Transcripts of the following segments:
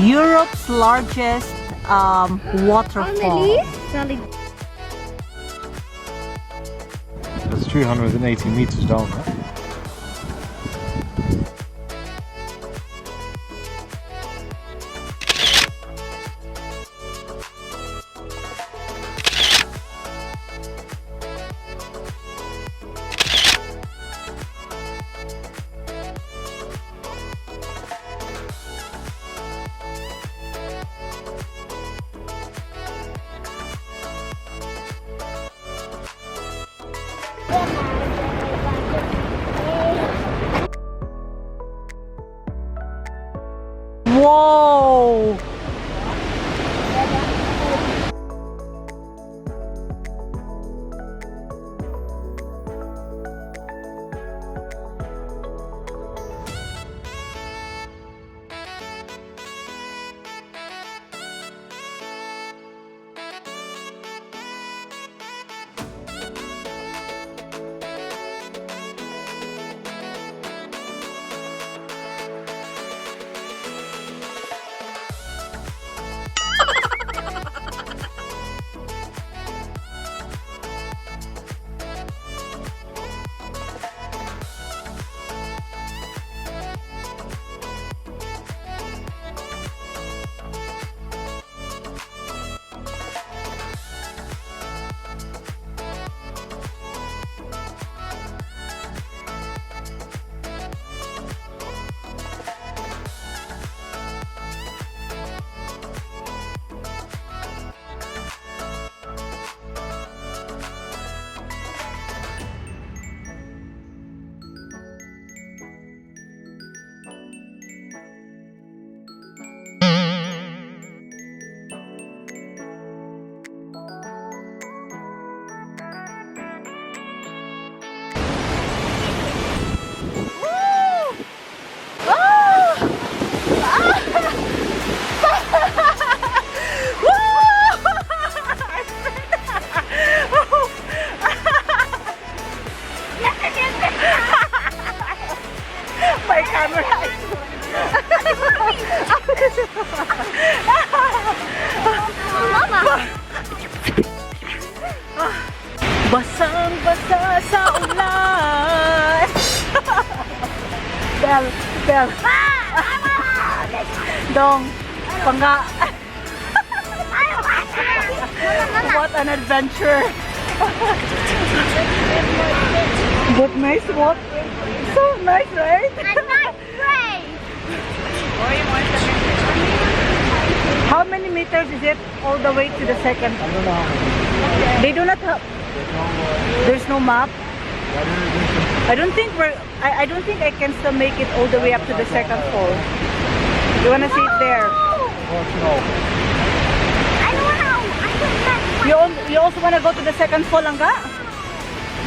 Europe's largest waterfall. That's 280 meters down there. Whoa! My camera is... Mama! Basang-basa sa ulan! Bel, Bel. Dong, pangga. What an adventure! But nice, what? So nice, right? I'm not afraid! How many meters is it all the way to the second? I don't know how many. They do not have. There's no map. I don't think I don't think I can still make it all the way up to the second fall. You wanna see it there? Oh, no. I don't know! I don't know! You also wanna go to the second fall, Angga?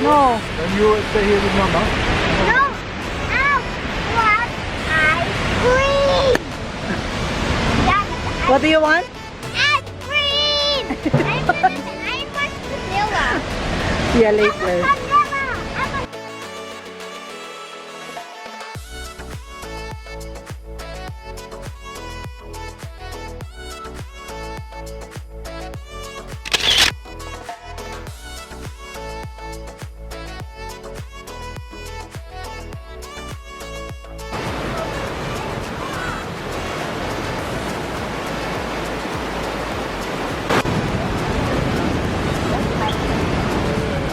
No. Then you stay here with Mama. No! I want ice cream! What do you want? Ice cream! I want vanilla. See you later.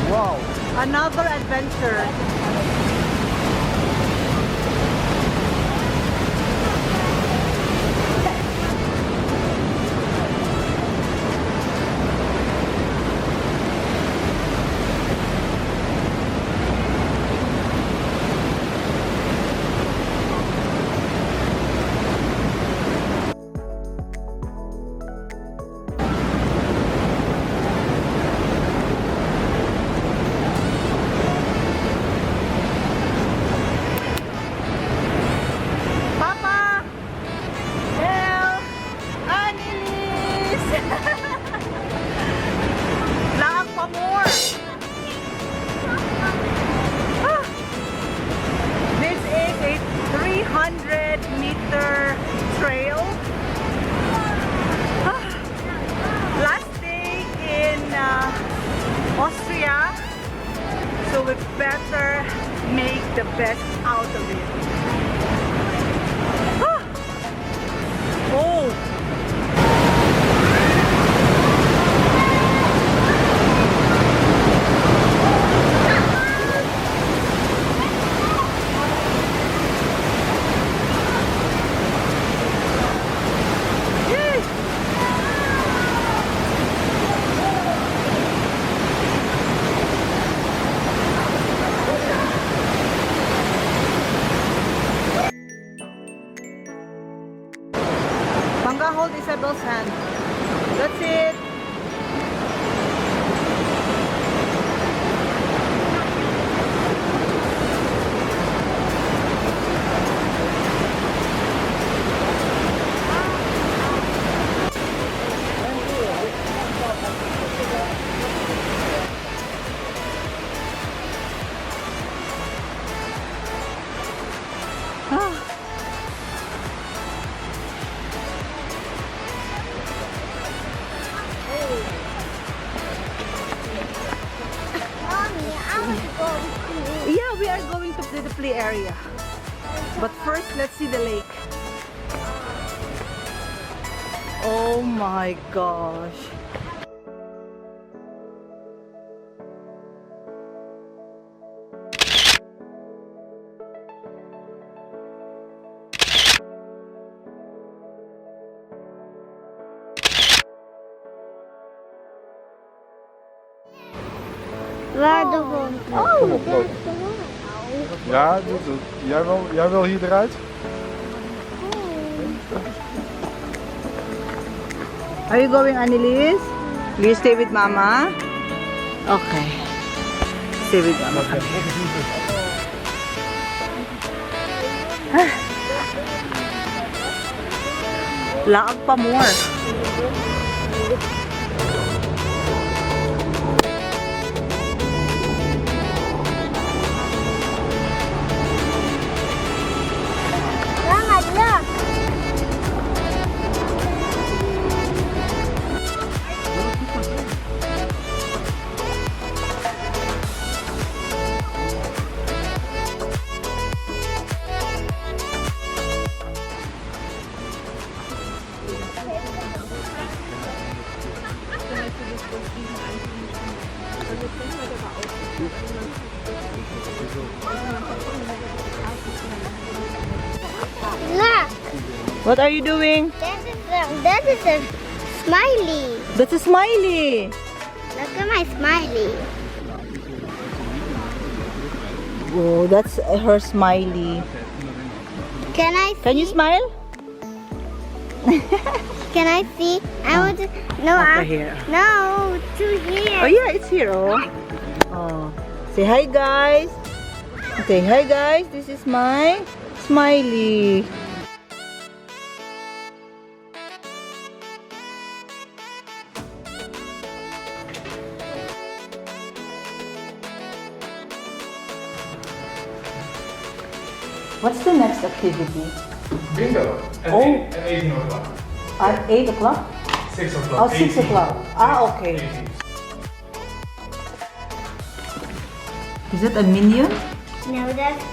Wow. Another adventure. make the best out of it. Ah! Oh! Mangga, hold Isabel's hand. That's it. Ah. Mommy, I want to go to. Yeah, we are going to the play area. But first, let's see the lake. Oh my gosh. Waar de hond? Oh, daar is de hond. Ja, jij wil hier eruit? Are you going, Annelies? Will you stay with Mama? Okay. Stay with Mama. Laag pa more. Mama, look. Look. What are you doing? That is a smiley. That's a smiley. Look at my smiley. Oh, that's her smiley. Can I see? Can you smile? Can I see? I want to. No, Over here. No, to here. Oh yeah, it's here. Oh. Oh. Say hi, guys. Okay, hi, guys. This is my smiley. What's the next activity? Bingo. At Oh. 18 o'clock. At 8 o'clock? 6 o'clock. Oh, 6 o'clock. Ah, okay. 18. Is that a minion? No, that's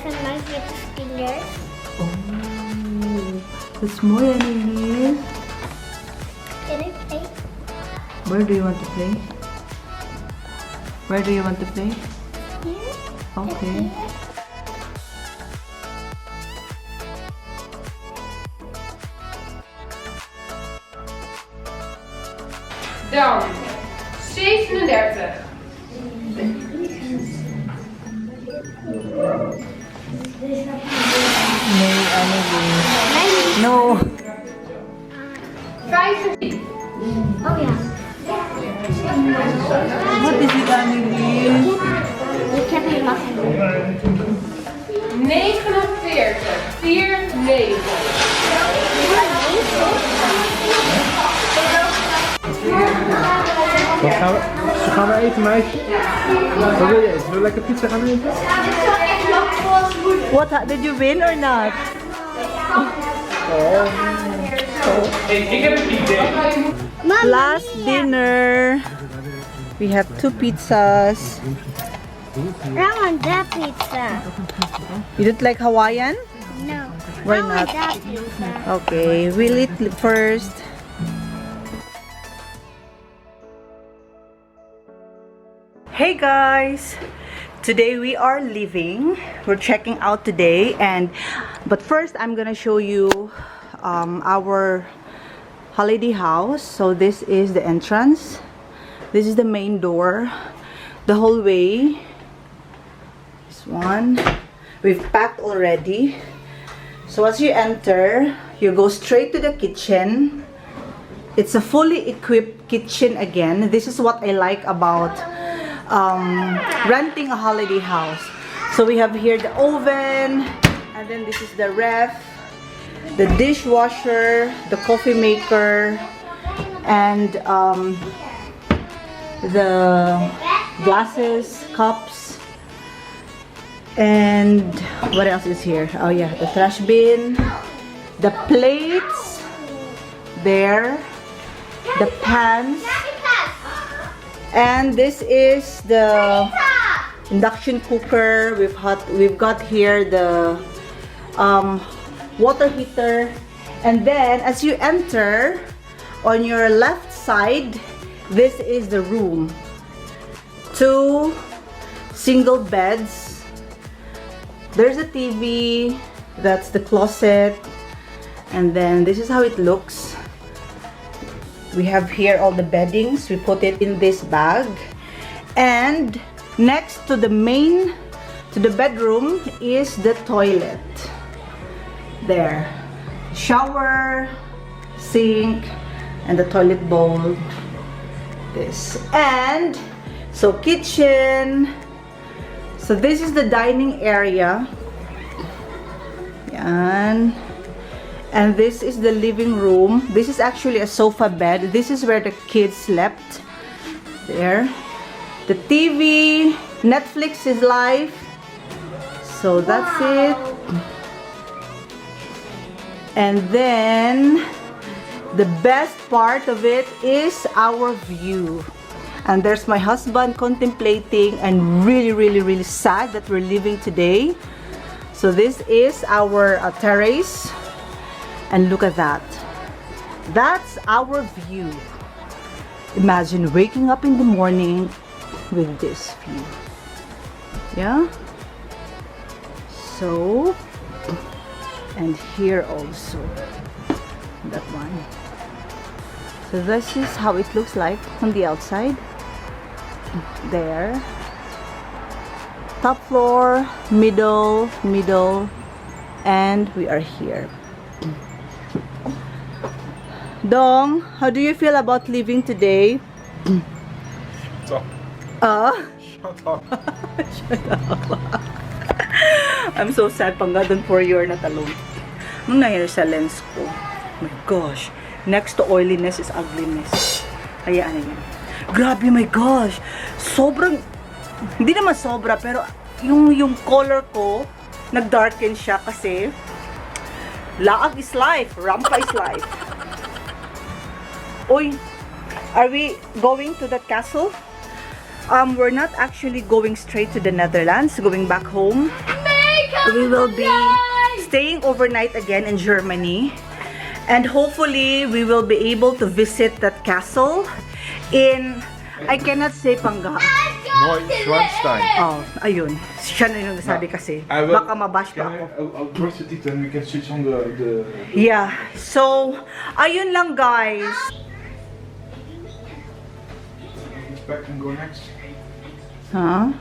a magic spinner. Oh, that's more enemies. Can I play? Where do you want to play? Where do you want to play? Here? Okay. Dan 37. Nee, Annelies. No. 15. Oh ja. What is it, Annelies? Ik heb helemaal geen idee. 49. 4, 9. Wat gaan we eten, meisje? Wat wil je eten? Zullen we lekker pizza gaan eten? What did you win or not? Ik heb een idee. Mama, Last dinner. We have 2 pizzas. I want that pizza. You don't like Hawaiian? No. Why I want not? that pizza. Okay, we'll eat first. Hey guys! Today we are leaving. We're checking out today, but first I'm gonna show you our holiday house. So this is the entrance. This is the main door. The hallway. This one. We've packed already. So as you enter, you go straight to the kitchen. It's a fully equipped kitchen again. This is what I like about renting a holiday house. So we have here the oven, and then this is the ref, the dishwasher, the coffee maker, and the glasses, cups, and what else is here? Oh yeah, the trash bin, the plates there, the pans, and this is the induction cooker. We've got here the water heater, and then as you enter, on your left side, this is the room. 2 single beds. There's a TV. That's the closet, and then this is how it looks. We have here all the beddings. We put it in this bag, and next to the bedroom is the toilet. There, shower, sink, and the toilet bowl. This, and so kitchen. So this is the dining area. And this is the living room. This is actually a sofa bed. This is where the kids slept. There. The TV, Netflix is live. So that's it. And then the best part of it is our view. And there's my husband contemplating and really sad that we're leaving today. So this is our terrace. And look at that. That's our view. Imagine waking up in the morning with this view. Yeah? So, and here also. That one. So this is how it looks like on the outside. There. Top floor, middle, and we are here. Dong, how do you feel about leaving today? Shut up. Shut up. I'm so sad, Panggadon, for your natalong. Anong nangyari sa lens ko? Oh my gosh. Next to oiliness is ugliness. Kaya ano yan. Grabe, my gosh. Sobrang, hindi naman sobra, pero yung color ko, nag-darken siya kasi laag is life, rampa is life. Uy, are we going to that castle? We're not actually going straight to the Netherlands, going back home. We will be staying overnight again in Germany. And hopefully, we will be able to visit that castle in, I cannot say Pangga. Neuschwanstein. Oh, ayun. Siya na yung nagsabi kasi. Baka mabash pa ako. I'll brush the teeth and we can switch on the... Yeah. So, ayun lang guys. Back and go next. Huh?